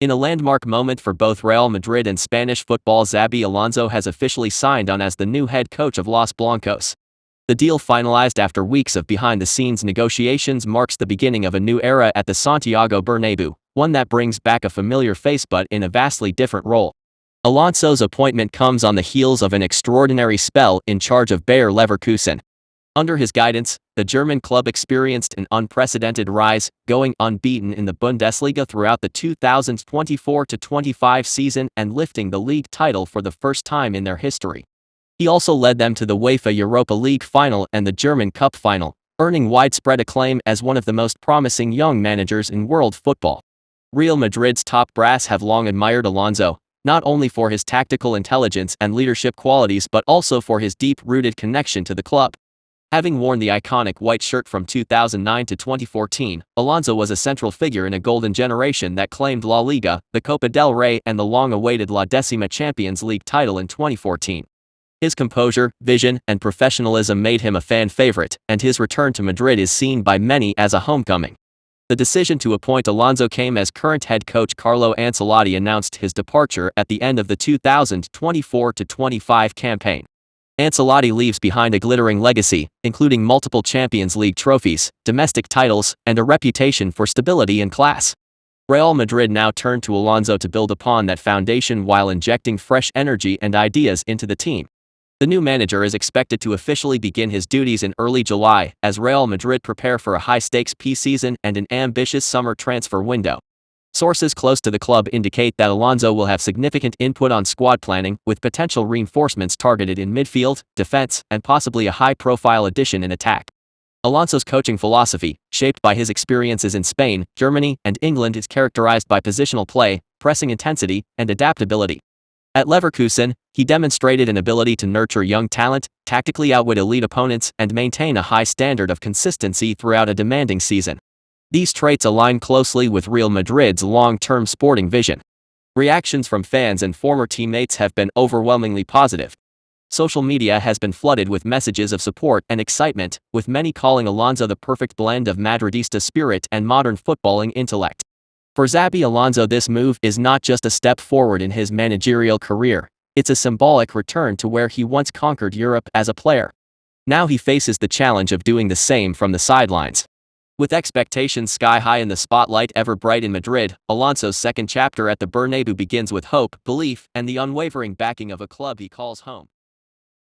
In a landmark moment for both Real Madrid and Spanish football, Xabi Alonso has officially signed on as the new head coach of Los Blancos. The deal, finalized after weeks of behind-the-scenes negotiations, marks the beginning of a new era at the Santiago Bernabéu, one that brings back a familiar face but in a vastly different role. Alonso's appointment comes on the heels of an extraordinary spell in charge of Bayer Leverkusen. Under his guidance, the German club experienced an unprecedented rise, going unbeaten in the Bundesliga throughout the 2024-25 season and lifting the league title for the first time in their history. He also led them to the UEFA Europa League final and the German Cup final, earning widespread acclaim as one of the most promising young managers in world football. Real Madrid's top brass have long admired Alonso, not only for his tactical intelligence and leadership qualities but also for his deep-rooted connection to the club. Having worn the iconic white shirt from 2009 to 2014, Alonso was a central figure in a golden generation that claimed La Liga, the Copa del Rey and the long-awaited La Décima Champions League title in 2014. His composure, vision, and professionalism made him a fan favorite, and his return to Madrid is seen by many as a homecoming. The decision to appoint Alonso came as current head coach Carlo Ancelotti announced his departure at the end of the 2024-25 campaign. Ancelotti leaves behind a glittering legacy, including multiple Champions League trophies, domestic titles, and a reputation for stability and class. Real Madrid now turn to Alonso to build upon that foundation while injecting fresh energy and ideas into the team. The new manager is expected to officially begin his duties in early July, as Real Madrid prepare for a high-stakes pre-season and an ambitious summer transfer window. Sources close to the club indicate that Alonso will have significant input on squad planning, with potential reinforcements targeted in midfield, defense, and possibly a high-profile addition in attack. Alonso's coaching philosophy, shaped by his experiences in Spain, Germany, and England, is characterized by positional play, pressing intensity, and adaptability. At Leverkusen, he demonstrated an ability to nurture young talent, tactically outwit elite opponents, and maintain a high standard of consistency throughout a demanding season. These traits align closely with Real Madrid's long-term sporting vision. Reactions from fans and former teammates have been overwhelmingly positive. Social media has been flooded with messages of support and excitement, with many calling Alonso the perfect blend of Madridista spirit and modern footballing intellect. For Xabi Alonso, this move is not just a step forward in his managerial career, it's a symbolic return to where he once conquered Europe as a player. Now he faces the challenge of doing the same from the sidelines. With expectations sky high and the spotlight ever bright in Madrid, Alonso's second chapter at the Bernabéu begins with hope, belief, and the unwavering backing of a club he calls home.